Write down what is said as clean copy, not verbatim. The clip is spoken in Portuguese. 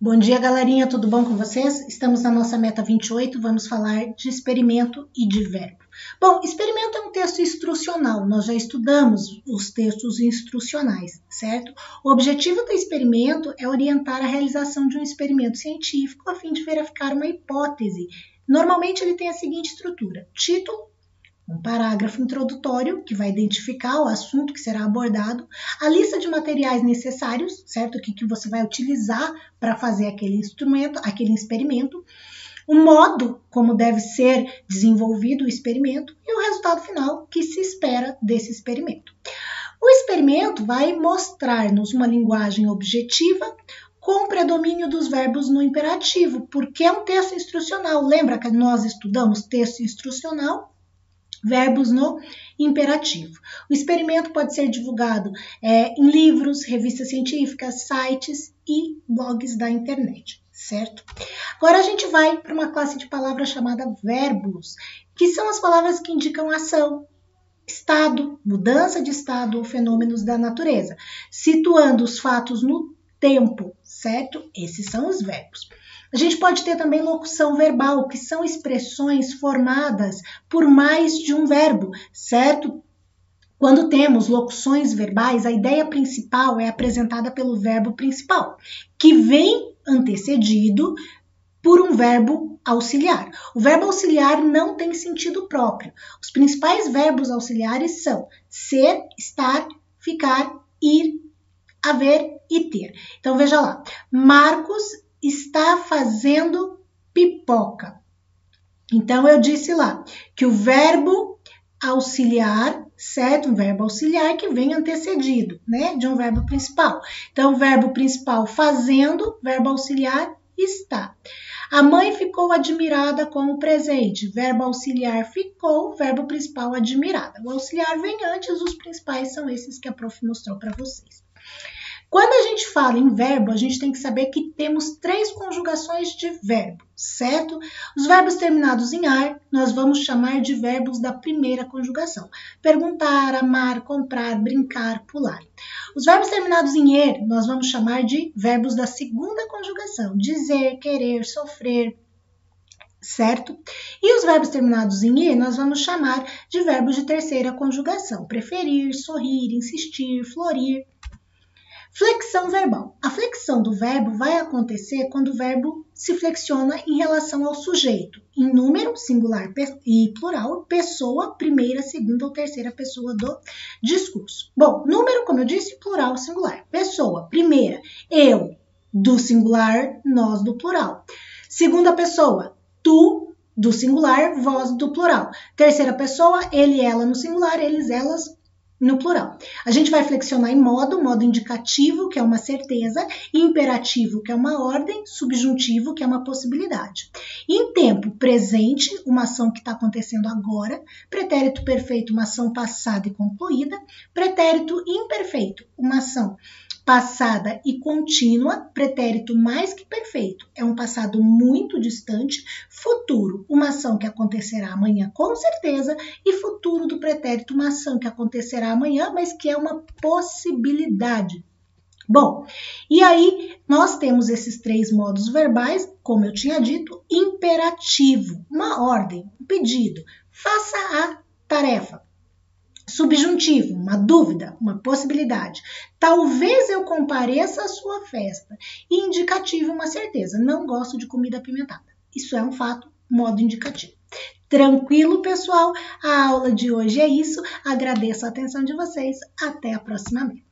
Bom dia, galerinha, tudo bom com vocês? Estamos na nossa meta 28, vamos falar de experimento e de verbo. Bom, experimento é um texto instrucional, nós já estudamos os textos instrucionais, certo? O objetivo do experimento é orientar a realização de um experimento científico a fim de verificar uma hipótese. Normalmente ele tem a seguinte estrutura: título, um parágrafo introdutório que vai identificar o assunto que será abordado, a lista de materiais necessários, certo? O que você vai utilizar para fazer aquele instrumento, aquele experimento, o modo como deve ser desenvolvido o experimento e o resultado final que se espera desse experimento. O experimento vai mostrar-nos uma linguagem objetiva com predomínio dos verbos no imperativo, porque é um texto instrucional. Lembra que nós estudamos texto instrucional? Verbos no imperativo. O experimento pode ser divulgado em livros, revistas científicas, sites e blogs da internet, certo? Agora a gente vai para uma classe de palavras chamada verbos, que são as palavras que indicam ação, estado, mudança de estado ou fenômenos da natureza, situando os fatos no tempo, certo? Esses são os verbos. A gente pode ter também locução verbal, que são expressões formadas por mais de um verbo, certo? Quando temos locuções verbais, a ideia principal é apresentada pelo verbo principal, que vem antecedido por um verbo auxiliar. O verbo auxiliar não tem sentido próprio. Os principais verbos auxiliares são ser, estar, ficar, ir, haver e ter. Então, veja lá. Marcos está fazendo pipoca. Então, eu disse lá que o verbo auxiliar, certo? Um verbo auxiliar que vem antecedido, né? De um verbo principal. Então, o verbo principal fazendo, verbo auxiliar está. A mãe ficou admirada com o presente. Verbo auxiliar ficou, verbo principal admirada. O auxiliar vem antes, os principais são esses que a prof mostrou para vocês. Quando a gente fala em verbo, a gente tem que saber que temos 3 conjugações de verbo, certo? Os verbos terminados em ar, nós vamos chamar de verbos da primeira conjugação. Perguntar, amar, comprar, brincar, pular. Os verbos terminados em er, nós vamos chamar de verbos da segunda conjugação. Dizer, querer, sofrer, certo? E os verbos terminados em ir, nós vamos chamar de verbos de terceira conjugação. Preferir, sorrir, insistir, florir. Flexão verbal. A flexão do verbo vai acontecer quando o verbo se flexiona em relação ao sujeito, em número, singular e plural, pessoa, primeira, segunda ou terceira pessoa do discurso. Bom, número, como eu disse, plural, singular. Pessoa, primeira, eu, do singular, nós, do plural. Segunda pessoa, tu, do singular, vós, do plural. Terceira pessoa, ele, ela, no singular, eles, elas, no plural. A gente vai flexionar em modo indicativo, que é uma certeza, imperativo, que é uma ordem, subjuntivo, que é uma possibilidade. Em tempo presente, uma ação que está acontecendo agora, pretérito perfeito, uma ação passada e concluída, pretérito imperfeito, uma ação passada e contínua, pretérito mais que perfeito, é um passado muito distante, futuro, uma ação que acontecerá amanhã com certeza, e futuro do pretérito, uma ação que acontecerá amanhã, mas que é uma possibilidade. Bom, e aí nós temos esses 3 modos verbais, como eu tinha dito, imperativo, uma ordem, um pedido, faça a tarefa. Subjuntivo, uma dúvida, uma possibilidade. Talvez eu compareça à sua festa. E indicativo, uma certeza. Não gosto de comida apimentada. Isso é um fato, modo indicativo. Tranquilo, pessoal? A aula de hoje é isso. Agradeço a atenção de vocês. Até a próxima meta.